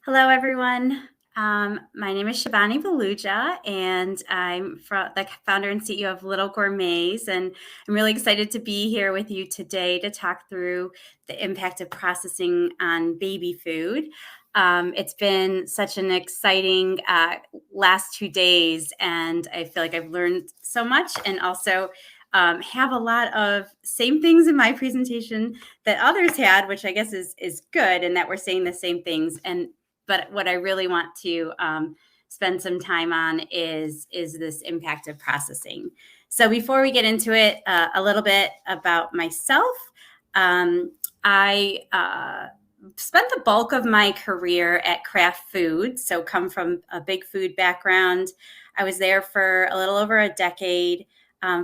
Hello, everyone. My name is Shibani Baluja, and I'm the founder and CEO of Lil'gourmets. And I'm really excited to be here with you today to talk through the impact of processing on baby food. It's been such an exciting last 2 days, and I feel like I've learned so much and also have a lot of same things in my presentation that others had, which I guess is good, and that we're saying the same things. But what I really want to spend some time on is this impact of processing. So before we get into it, a little bit about myself. I spent the bulk of my career at Kraft Foods, so come from a big food background. I was there for a little over a decade,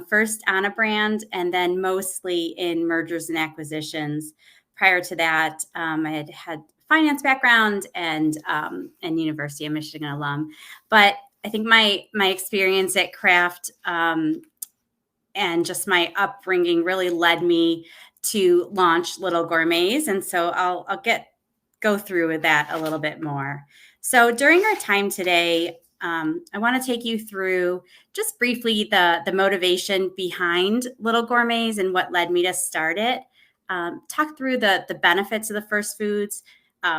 first on a brand and then mostly in mergers and acquisitions. Prior to that, I had finance background and University of Michigan alum. But I think my experience at Kraft and just my upbringing really led me to launch Lil'gourmets, and so I'll go through with that a little bit more. So during our time today, I want to take you through just briefly the motivation behind Lil'gourmets and what led me to start it. Talk through the benefits of the first foods.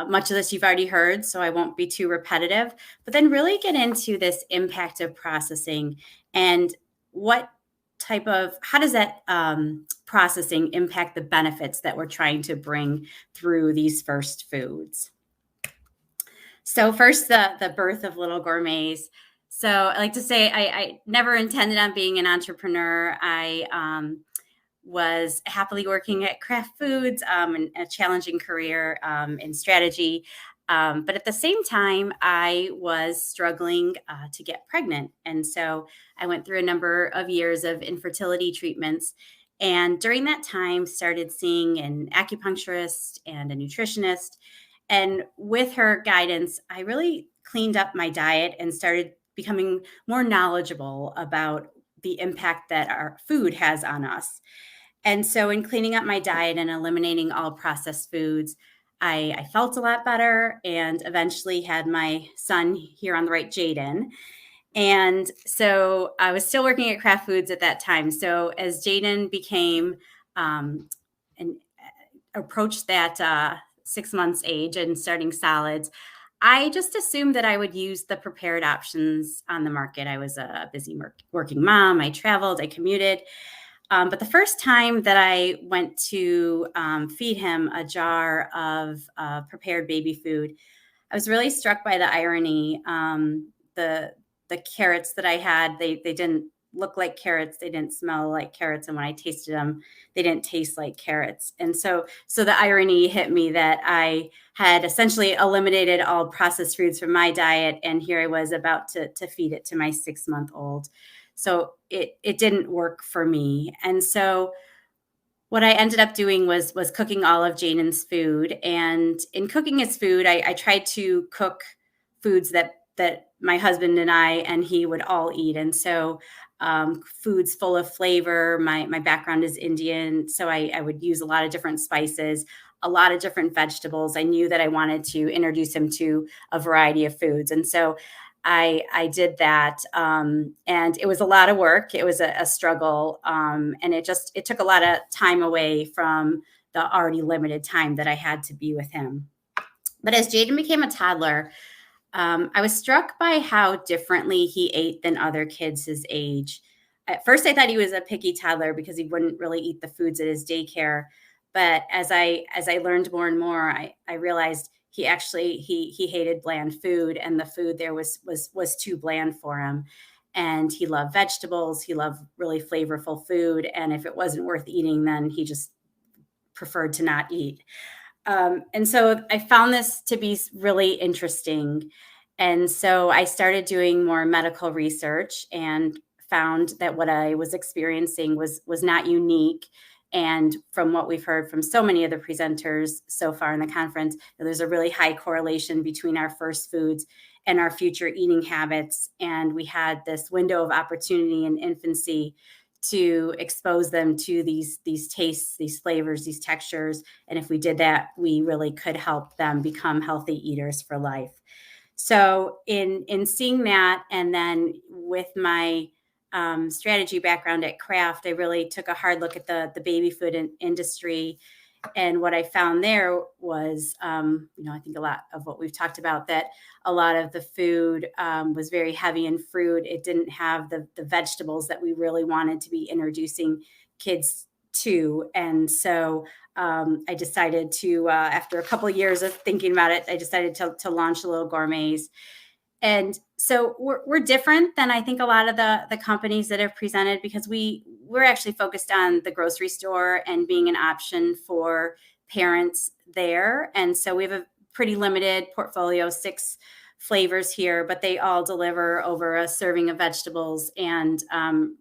Much of this you've already heard, so I won't be too repetitive, but then really get into this impact of processing and how does that processing impact the benefits that we're trying to bring through these first foods. So first, the birth of Lil'gourmets. So I like to say I never intended on being an entrepreneur. I was happily working at Kraft Foods and a challenging career in strategy. But at the same time, I was struggling to get pregnant. And so I went through a number of years of infertility treatments. And during that time, started seeing an acupuncturist and a nutritionist. And with her guidance, I really cleaned up my diet and started becoming more knowledgeable about the impact that our food has on us. And so in cleaning up my diet and eliminating all processed foods, I felt a lot better and eventually had my son here on the right, Jaden. And so I was still working at Kraft Foods at that time. So as Jaden became and approached that 6 months age and starting solids, I just assumed that I would use the prepared options on the market. I was a busy working mom. I traveled, I commuted. But the first time that I went to feed him a jar of prepared baby food, I was really struck by the irony. The carrots that I had, they didn't look like carrots. They didn't smell like carrots. And when I tasted them, they didn't taste like carrots. And so the irony hit me that I had essentially eliminated all processed foods from my diet. And here I was about to feed it to my 6-month-old. So it didn't work for me. And so what I ended up doing was cooking all of Jaden's food. And in cooking his food, I tried to cook foods that my husband and I and he would all eat. And so foods full of flavor. My background is Indian, so I would use a lot of different spices, a lot of different vegetables. I knew that I wanted to introduce him to a variety of foods. And so I did that, and it was a lot of work. It was a struggle, and it took a lot of time away from the already limited time that I had to be with him. But as Jaden became a toddler, I was struck by how differently he ate than other kids his age. At first, I thought he was a picky toddler because he wouldn't really eat the foods at his daycare. But as I learned more and more, I realized he actually he hated bland food, and the food there was too bland for him. And he loved vegetables. He loved really flavorful food. And if it wasn't worth eating, then he just preferred to not eat. And so I found this to be really interesting. And so I started doing more medical research and found that what I was experiencing was not unique. And from what we've heard from so many of the presenters so far in the conference, there's a really high correlation between our first foods and our future eating habits. And we had this window of opportunity in infancy to expose them to these tastes, these flavors, these textures. And if we did that, we really could help them become healthy eaters for life. So in seeing that, and then with my strategy background at Kraft, I really took a hard look at the baby food industry. And what I found there was, I think a lot of what we've talked about, that a lot of the food was very heavy in fruit. It didn't have the vegetables that we really wanted to be introducing kids to. And so I decided to, after a couple of years of thinking about it, I decided to launch Lil'gourmets. And so we're different than I think a lot of the companies that have presented, because we're actually focused on the grocery store and being an option for parents there. And so we have a pretty limited portfolio, 6 flavors here, but they all deliver over a serving of vegetables and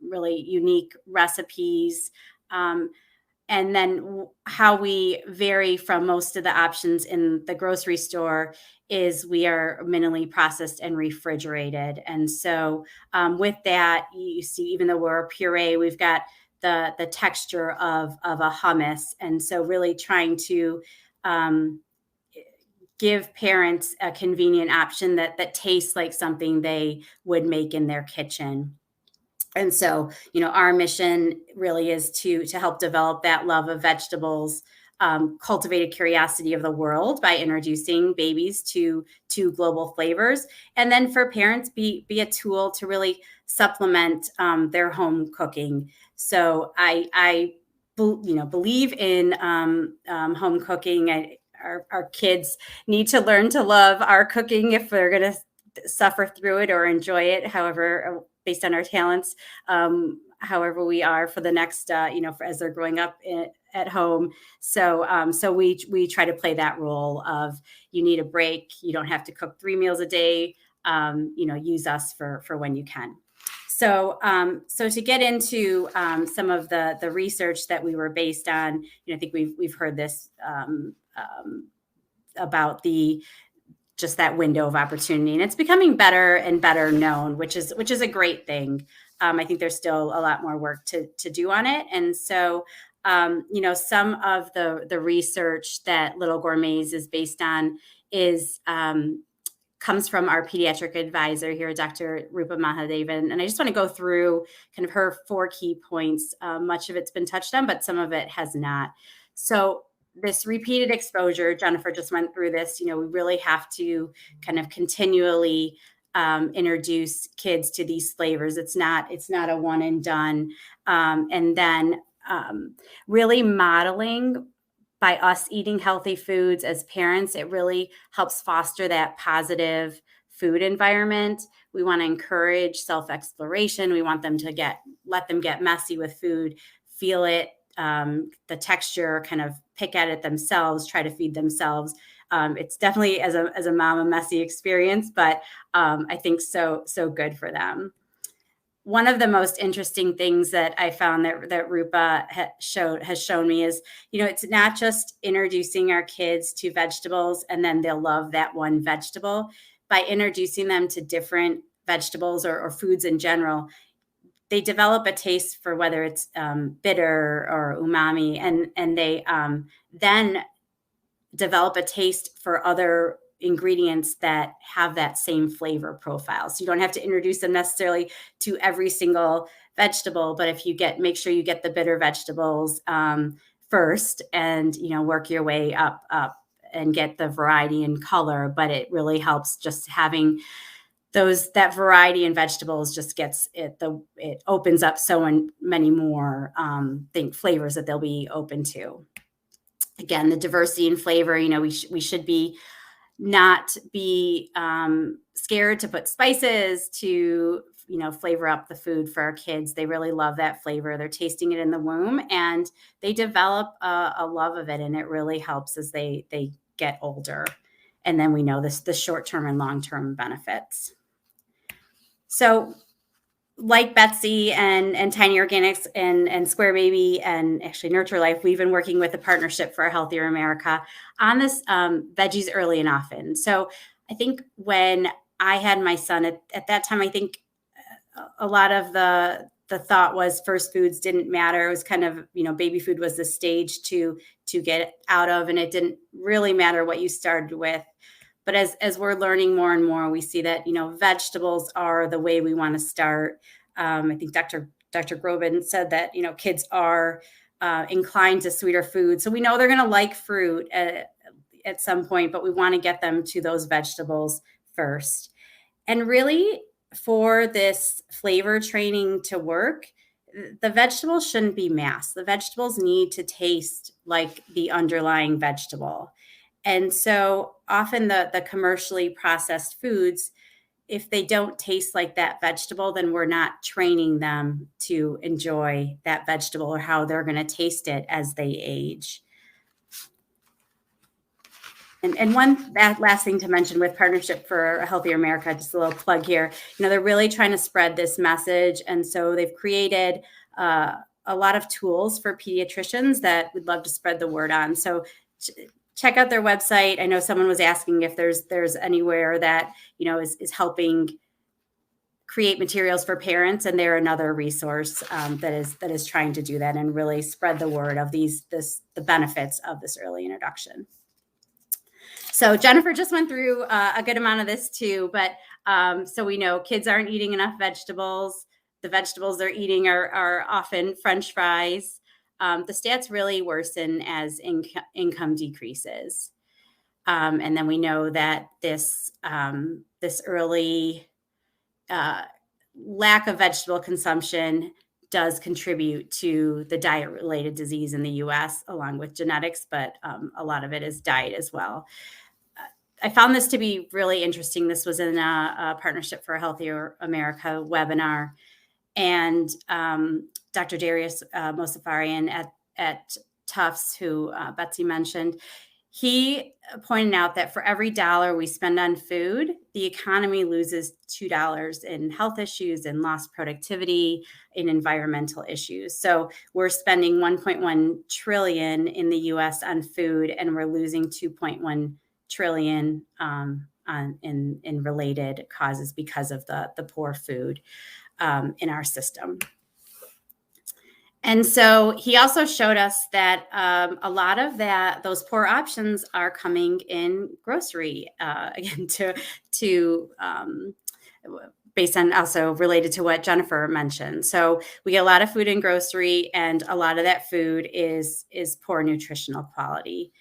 really unique recipes. And then how we vary from most of the options in the grocery store is we are minimally processed and refrigerated. And so with that, you see, even though we're a puree, we've got the texture of a hummus. And so really trying to give parents a convenient option that tastes like something they would make in their kitchen. And so, our mission really is to help develop that love of vegetables, cultivated curiosity of the world by introducing babies to global flavors, and then for parents be a tool to really supplement their home cooking. So I believe in home cooking. Our kids need to learn to love our cooking if they're going to suffer through it or enjoy it, however, based on our talents, however we are for the next, as they're growing up at home. So we try to play that role of, you need a break. You don't have to cook 3 meals a day. Use us for when you can. So to get into some of the research that we were based on, I think we've heard this about just that window of opportunity, and it's becoming better and better known, which is a great thing. I think there's still a lot more work to do on it. And so, some of the research that Lil'gourmets is based on comes from our pediatric advisor here, Dr. Rupa Mahadevan. And I just want to go through kind of her 4 key points. Much of it's been touched on, but some of it has not. So this repeated exposure, Jennifer just went through this, we really have to kind of continually introduce kids to these flavors. It's not a one and done. And then really modeling by us eating healthy foods as parents, it really helps foster that positive food environment. We want to encourage self-exploration. We want them to let them get messy with food, feel it, the texture, kind of pick at it themselves, try to feed themselves. It's definitely, as a mom, a messy experience, but I think so good for them. One of the most interesting things that I found that Rupa has shown me is, it's not just introducing our kids to vegetables and then they'll love that one vegetable. By introducing them to different vegetables or foods in general, they develop a taste for whether it's bitter or umami, and they then develop a taste for other ingredients that have that same flavor profile. So you don't have to introduce them necessarily to every single vegetable, but if you make sure you get the bitter vegetables first, and work your way up and get the variety in color. But it really helps just having that variety in vegetables just gets it opens up so many more flavors that they'll be open to. Again, the diversity in flavor, we should not be scared to put spices to flavor up the food for our kids. They really love that flavor. They're tasting it in the womb, and they develop a love of it, and it really helps as they get older. And then we know the short-term and long-term benefits. So like Betsy and Tiny Organics and Square Baby and actually Nurture Life, we've been working with a partnership for a Healthier America on this veggies early and often. So I think when I had my son at that time, I think a lot of the thought was first foods didn't matter. It was kind of, baby food was the stage to get out of, and it didn't really matter what you started with. But as we're learning more and more, we see that, vegetables are the way we want to start. I think Dr. Groban said that, kids are inclined to sweeter food. So we know they're going to like fruit at some point, but we want to get them to those vegetables first. And really, for this flavor training to work, the vegetables shouldn't be masked. The vegetables need to taste like the underlying vegetable. And so often the commercially processed foods, if they don't taste like that vegetable, then we're not training them to enjoy that vegetable or how they're going to taste it as they age. And one last thing to mention with Partnership for a Healthier America, just a little plug here, they're really trying to spread this message. And so they've created a lot of tools for pediatricians that we'd love to spread the word on. So check out their website. I know someone was asking if there's anywhere that, is helping create materials for parents, and they're another resource that is trying to do that and really spread the word of the benefits of this early introduction. So Jennifer just went through a good amount of this too, but so we know kids aren't eating enough vegetables. The vegetables they're eating are often French fries. The stats really worsen as income decreases. And then we know that this early lack of vegetable consumption does contribute to the diet-related disease in the U.S., along with genetics, but a lot of it is diet as well. I found this to be really interesting. This was in a Partnership for a Healthier America webinar, and Dr. Darius Mosafarian at Tufts, who Betsy mentioned, he pointed out that for every $1 we spend on food, the economy loses $2 in health issues and lost productivity, in environmental issues. So we're spending 1.1 trillion in the U.S. on food, and we're losing 2.1 trillion in related causes because of the poor food in our system. And so he also showed us that a lot of those poor options are coming in grocery, again, to based on also related to what Jennifer mentioned. So we get a lot of food in grocery, and a lot of that food is poor nutritional quality.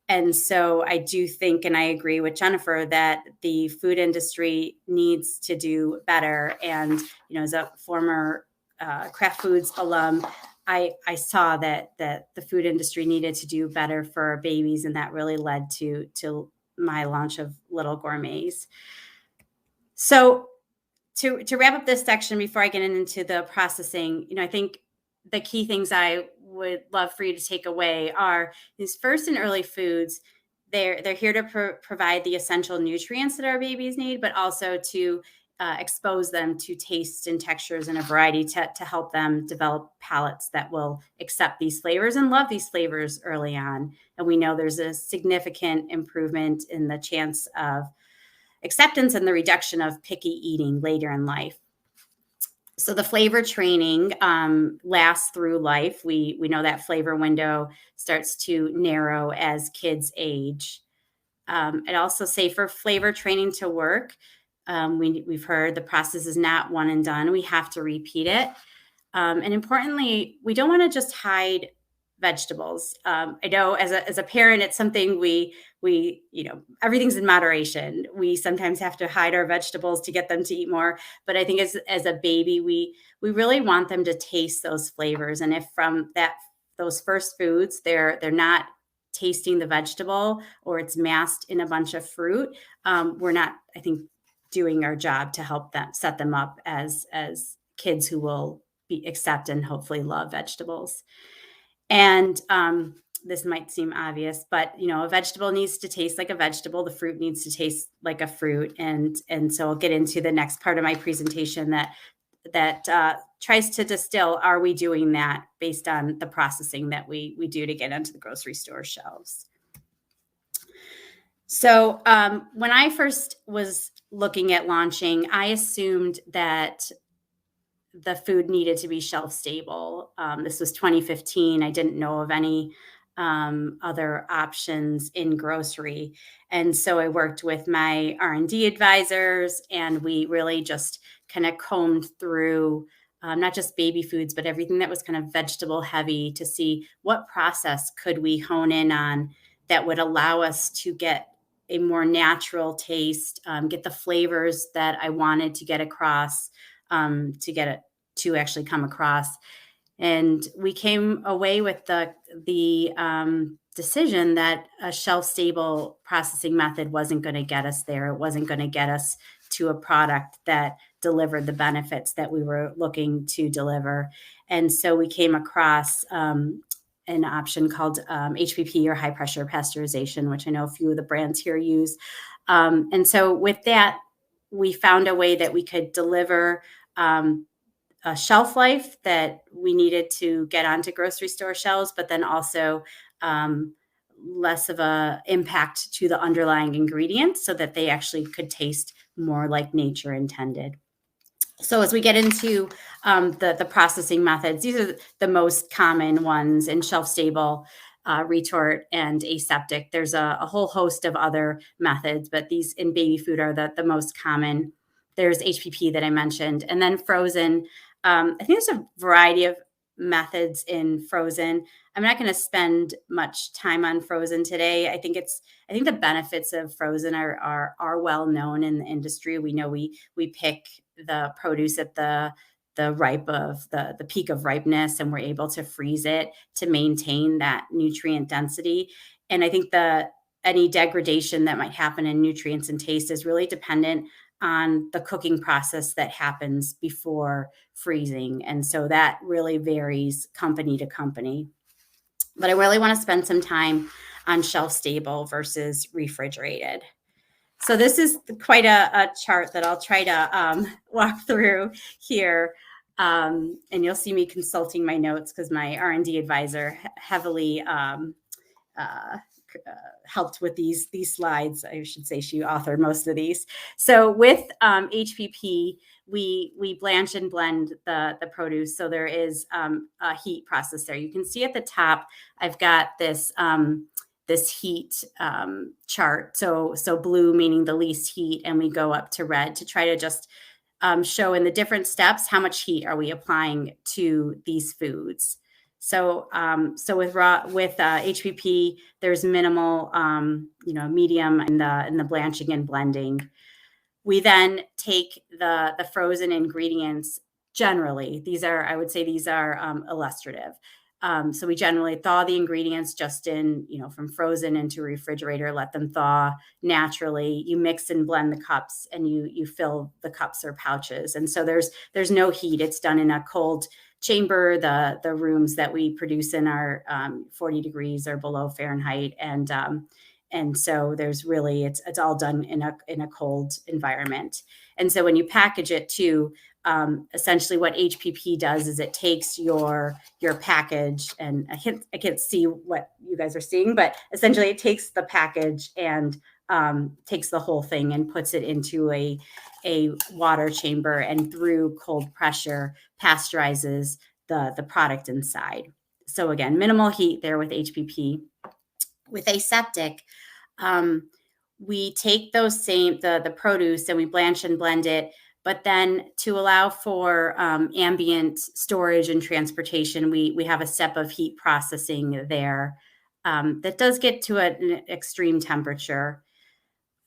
And so I do think, and I agree with Jennifer, that the food industry needs to do better. And, as a former Kraft Foods alum, I saw that the food industry needed to do better for babies, and that really led to my launch of Lil'gourmets. So to wrap up this section before I get into the processing, I think the key things I would love for you to take away are these first and early foods. They're here to provide the essential nutrients that our babies need, but also to expose them to tastes and textures and a variety to help them develop palates that will accept these flavors and love these flavors early on. And we know there's a significant improvement in the chance of acceptance and the reduction of picky eating later in life. So the flavor training lasts through life. We know that flavor window starts to narrow as kids age. It also say for flavor training to work, we've heard the process is not one and done. We have to repeat it. And importantly, we don't want to just hide vegetables. I know as a parent, it's something we everything's in moderation. We sometimes have to hide our vegetables to get them to eat more. But I think as a baby, we really want them to taste those flavors. And if from those first foods, they're not tasting the vegetable, or it's masked in a bunch of fruit, we're not, I think, doing our job to help them set them up as kids who will accept and hopefully love vegetables. And this might seem obvious, but a vegetable needs to taste like a vegetable. The fruit needs to taste like a fruit. And so I'll get into the next part of my presentation that tries to distill, are we doing that based on the processing that we do to get onto the grocery store shelves? So when I first was looking at launching, I assumed that the food needed to be shelf stable. This was 2015. I didn't know of any other options in grocery. And so I worked with my R&D advisors, and we really just kind of combed through not just baby foods, but everything that was kind of vegetable heavy to see what process could we hone in on that would allow us to get a more natural taste, get the flavors that I wanted to get across, to get it to actually come across. And we came away with the decision that a shelf stable processing method wasn't going to get us there. It wasn't going to get us to a product that delivered the benefits that we were looking to deliver. And so we came across an option called HPP, or high pressure pasteurization, which I know a few of the brands here use. And so with that, we found a way that we could deliver a shelf life that we needed to get onto grocery store shelves, but then also less of a impact to the underlying ingredients so that they actually could taste more like nature intended. So as we get into the processing methods, these are the most common ones in shelf stable, retort, and aseptic. There's a whole host of other methods, but these in baby food are the most common. There's HPP that I mentioned, and then frozen. I think there's a variety of methods in frozen. I'm not going to spend much time on frozen today. I think the benefits of frozen are well known in the industry. We know we pick the produce at the ripe of the peak of ripeness, and we're able to freeze it to maintain that nutrient density. And I think any degradation that might happen in nutrients and taste is really dependent on the cooking process that happens before freezing. And so that really varies company to company. But I really want to spend some time on shelf stable versus refrigerated. So this is quite a chart that I'll try to walk through here. And you'll see me consulting my notes because my R&D advisor heavily helped with these slides. I should say she authored most of these. So with HPP, we blanch and blend the produce. So there is a heat process there. You can see at the top, I've got this heat chart. So blue meaning the least heat, and we go up to red to try to just show in the different steps how much heat are we applying to these foods. So with HPP, there's minimal, medium in the blanching and blending. We then take the frozen ingredients. Generally, I would say these are illustrative. So we generally thaw the ingredients just from frozen into refrigerator, let them thaw naturally. You mix and blend the cups, and you fill the cups or pouches. And so there's no heat. It's done in a cold chamber. The rooms that we produce in are 40 degrees or below Fahrenheit. And so there's really, it's all done in a cold environment. And so when you package it too, essentially what HPP does is it takes your package, and I can't see what you guys are seeing, but essentially it takes the package and takes the whole thing and puts it into a water chamber, and through cold pressure pasteurizes the product inside. So again, minimal heat there with HPP. With aseptic, we take the produce and we blanch and blend it, but then to allow for ambient storage and transportation, we have a step of heat processing there that does get to an extreme temperature.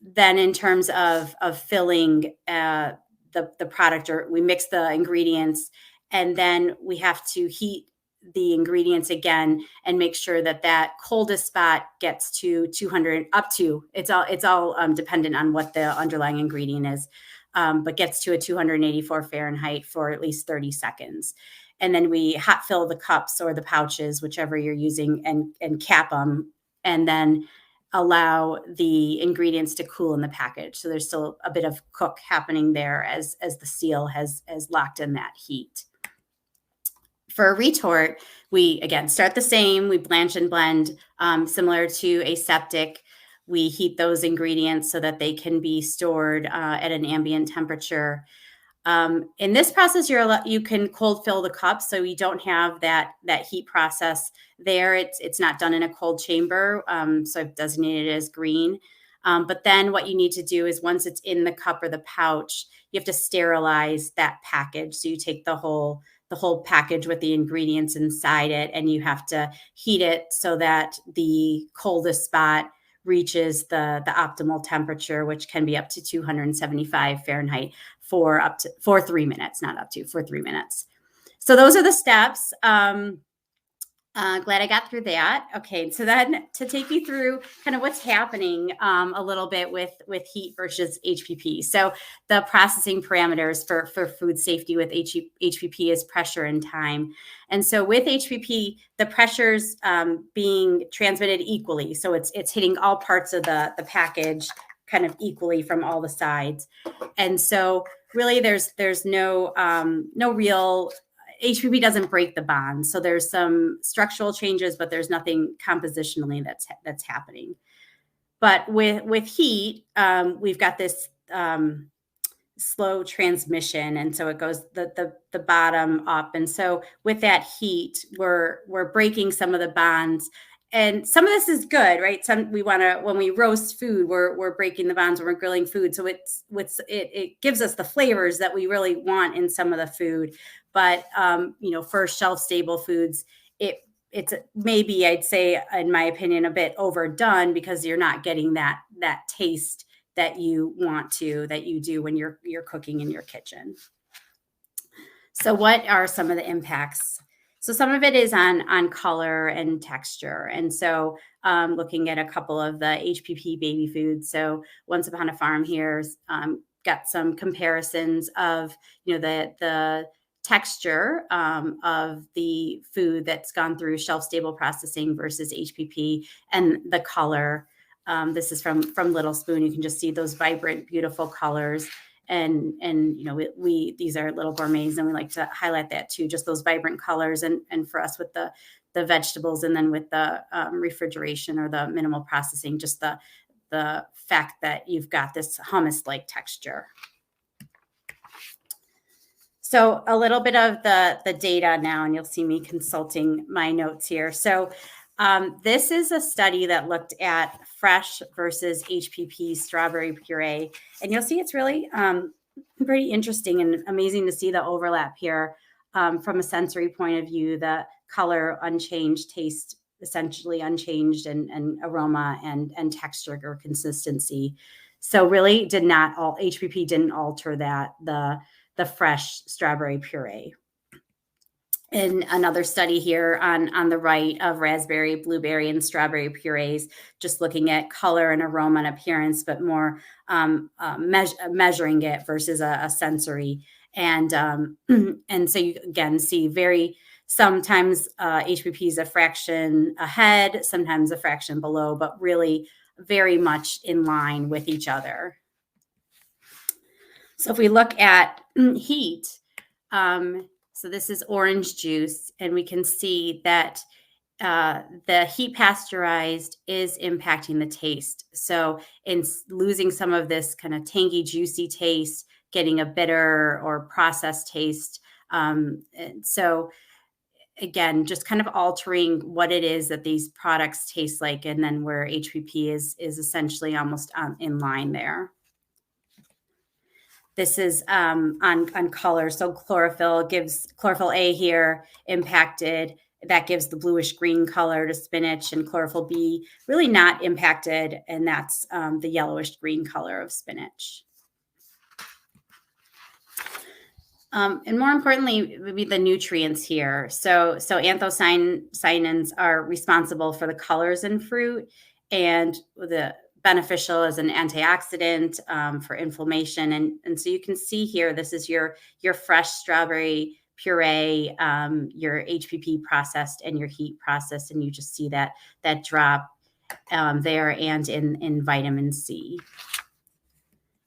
Then in terms of filling the product, or we mix the ingredients, and then we have to heat the ingredients again and make sure that coldest spot gets to 200 up to, it's all dependent on what the underlying ingredient is, but gets to a 284 Fahrenheit for at least 30 seconds. And then we hot fill the cups or the pouches, whichever you're using, and cap them, and then allow the ingredients to cool in the package. So there's still a bit of cook happening there as the seal has locked in that heat. For a retort, we again start the same. We blanch and blend, similar to aseptic. We heat those ingredients so that they can be stored at an ambient temperature. In this process, you can cold fill the cup, so you don't have that heat process there. It's not done in a cold chamber, so I've designated it as green. But then what you need to do is once it's in the cup or the pouch, you have to sterilize that package. So you take the whole package with the ingredients inside it, and you have to heat it so that the coldest spot reaches the optimal temperature, which can be up to 275 Fahrenheit for 3 minutes, not up to, for 3 minutes. So those are the steps. Glad I got through that. Okay, so then to take you through kind of what's happening a little bit with heat versus HPP. So the processing parameters for food safety with HPP is pressure and time. And so with HPP, the pressure's being transmitted equally. So it's hitting all parts of the package kind of equally from all the sides. And so really there's no real HPP doesn't break the bond. So there's some structural changes, but there's nothing compositionally that's happening. But with heat, we've got this slow transmission, and so it goes the bottom up. And so with that heat, we're breaking some of the bonds. And some of this is good, right? When we roast food, we're breaking the bonds when we're grilling food. So it gives us the flavors that we really want in some of the food. But for shelf stable foods, it's maybe, I'd say, in my opinion, a bit overdone because you're not getting that taste that you do when you're cooking in your kitchen. So what are some of the impacts? So some of it is on color and texture. And so looking at a couple of the HPP baby foods. So Once Upon a Farm here got some comparisons of, the texture of the food that's gone through shelf stable processing versus HPP, and the color. This is from Little Spoon. You can just see those vibrant, beautiful colors. And these are Lil'gourmets, and we like to highlight that too, just those vibrant colors. And for us with the vegetables, and then with the refrigeration or the minimal processing, just the fact that you've got this hummus-like texture. So a little bit of the data now, and you'll see me consulting my notes here. So this is a study that looked at fresh versus HPP strawberry puree. And you'll see it's really pretty interesting and amazing to see the overlap here from a sensory point of view. The color unchanged, taste essentially unchanged, and aroma and texture or consistency. So really HPP didn't alter the fresh strawberry puree. In another study here on the right of raspberry, blueberry, and strawberry purees, just looking at color and aroma and appearance, but more measuring it versus a sensory. And so you again see sometimes HPP is a fraction ahead, sometimes a fraction below, but really very much in line with each other. So if we look at heat, so this is orange juice, and we can see that the heat pasteurized is impacting the taste. So in losing some of this kind of tangy, juicy taste, getting a bitter or processed taste. So again, just kind of altering what it is that these products taste like, and then where HPP is essentially almost in line there. This is on color. So chlorophyll A here impacted. That gives the bluish green color to spinach, and chlorophyll B really not impacted, and that's the yellowish green color of spinach. And more importantly, maybe the nutrients here. So anthocyanins are responsible for the colors in fruit, and the beneficial as an antioxidant for inflammation. And so you can see here, this is your fresh strawberry puree, your HPP processed and your heat processed, and you just see that drop there, and in vitamin C.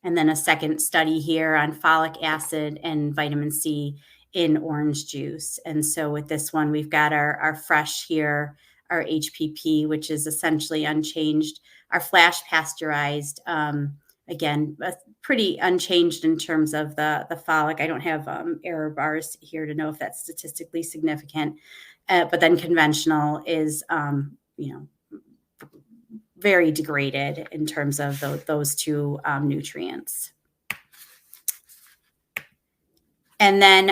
And then a second study here on folic acid and vitamin C in orange juice. And so with this one, we've got our fresh here, our HPP, which is essentially unchanged. Our flash pasteurized, again, pretty unchanged in terms of the folic. I don't have error bars here to know if that's statistically significant. But then conventional is, very degraded in terms of those two nutrients. And then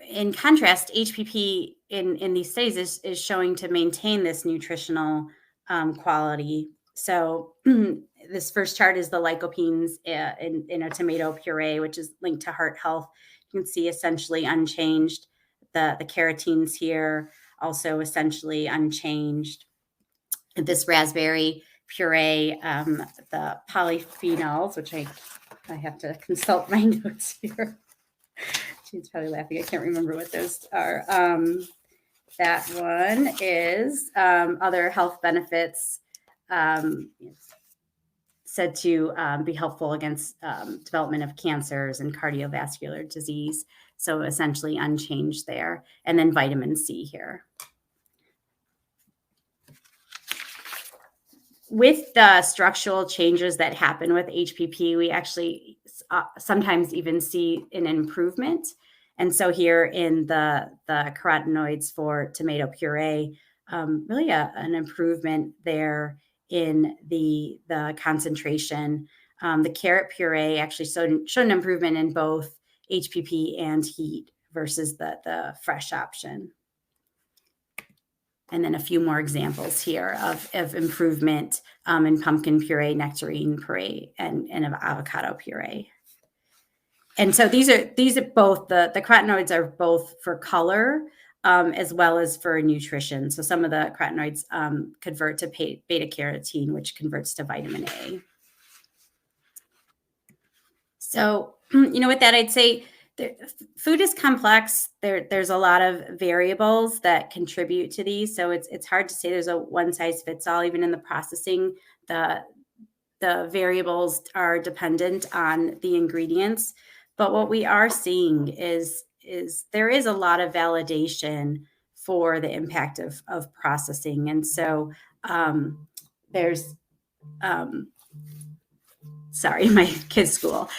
in contrast, HPP in these studies is showing to maintain this nutritional quality. So this first chart is the lycopenes in a tomato puree, which is linked to heart health. You can see essentially unchanged. The carotenes here also essentially unchanged. This raspberry puree, the polyphenols, which I have to consult my notes here. She's probably laughing. I can't remember what those are. That one is other health benefits said to be helpful against development of cancers and cardiovascular disease. So essentially unchanged there. And then vitamin C here. With the structural changes that happen with HPP, we actually sometimes even see an improvement. And so here in the carotenoids for tomato puree, really an improvement there in the concentration. The carrot puree actually showed an improvement in both HPP and heat versus the fresh option. And then a few more examples here of improvement in pumpkin puree, nectarine puree, and of avocado puree. And so these are both the carotenoids are both for color as well as for nutrition. So some of the carotenoids convert to beta carotene, which converts to vitamin A. So with that, I'd say food is complex. There's a lot of variables that contribute to these. So it's hard to say there's a one size fits all. Even in the processing, the variables are dependent on the ingredients. But what we are seeing is there is a lot of validation for the impact of processing. And so there's sorry, my kids' school.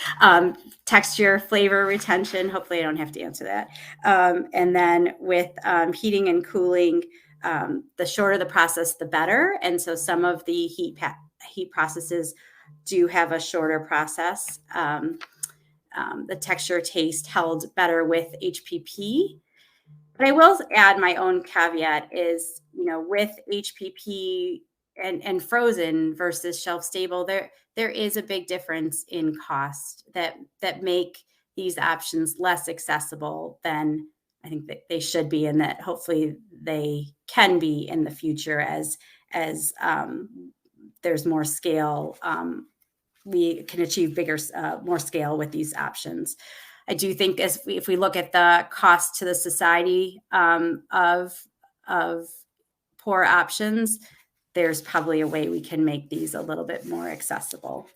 Texture, flavor, retention. Hopefully I don't have to answer that. And then with heating and cooling, the shorter the process, the better. And so some of the heat processes do have a shorter process. The texture, taste held better with HPP. But I will add my own caveat is, with HPP and frozen versus shelf stable, there is a big difference in cost that make these options less accessible than I think that they should be, and that hopefully they can be in the future as there's more scale. We can achieve more scale with these options. I do think if we look at the cost to the society of poor options, there's probably a way we can make these a little bit more accessible.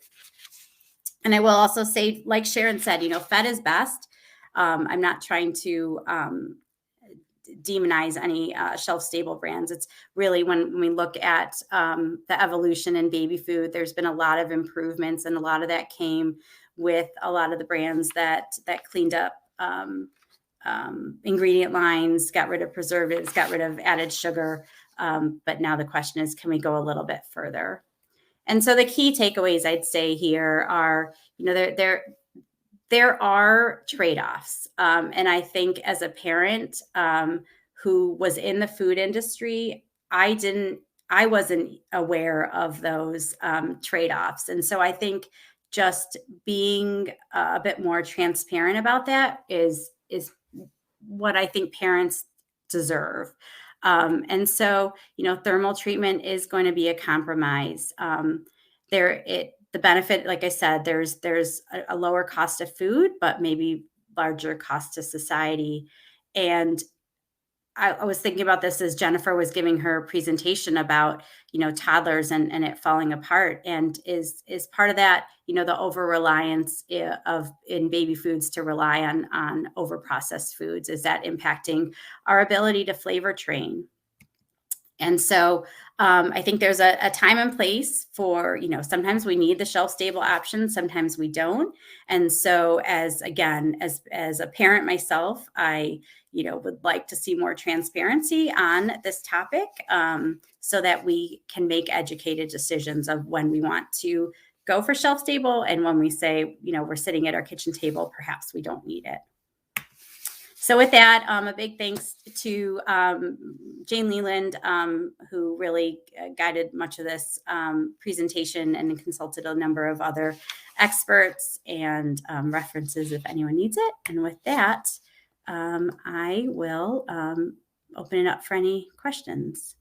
And I will also say, like Sharon said, fed is best. I'm not trying to demonize any shelf-stable brands. It's really when we look at the evolution in baby food, there's been a lot of improvements, and a lot of that came with a lot of the brands that cleaned up ingredient lines, got rid of preservatives, got rid of added sugar. But now the question is, can we go a little bit further? And so the key takeaways I'd say here are, there are trade-offs. And I think as a parent who was in the food industry, I wasn't aware of those trade-offs. And so I think just being a bit more transparent about that is what I think parents deserve. And so, thermal treatment is going to be a compromise. The benefit, like I said, there's a lower cost of food, but maybe larger cost to society. And I was thinking about this as Jennifer was giving her presentation about, toddlers and it falling apart. And is part of that, the over-reliance in baby foods to rely on over-processed foods? Is that impacting our ability to flavor train? And so I think there's a time and place for, sometimes we need the shelf stable option, sometimes we don't. And so as a parent myself, I, would like to see more transparency on this topic, so that we can make educated decisions of when we want to go for shelf stable and when we say, we're sitting at our kitchen table, perhaps we don't need it. So with that, a big thanks to Jane Leland, who really guided much of this presentation and consulted a number of other experts and references if anyone needs it. And with that, I will open it up for any questions.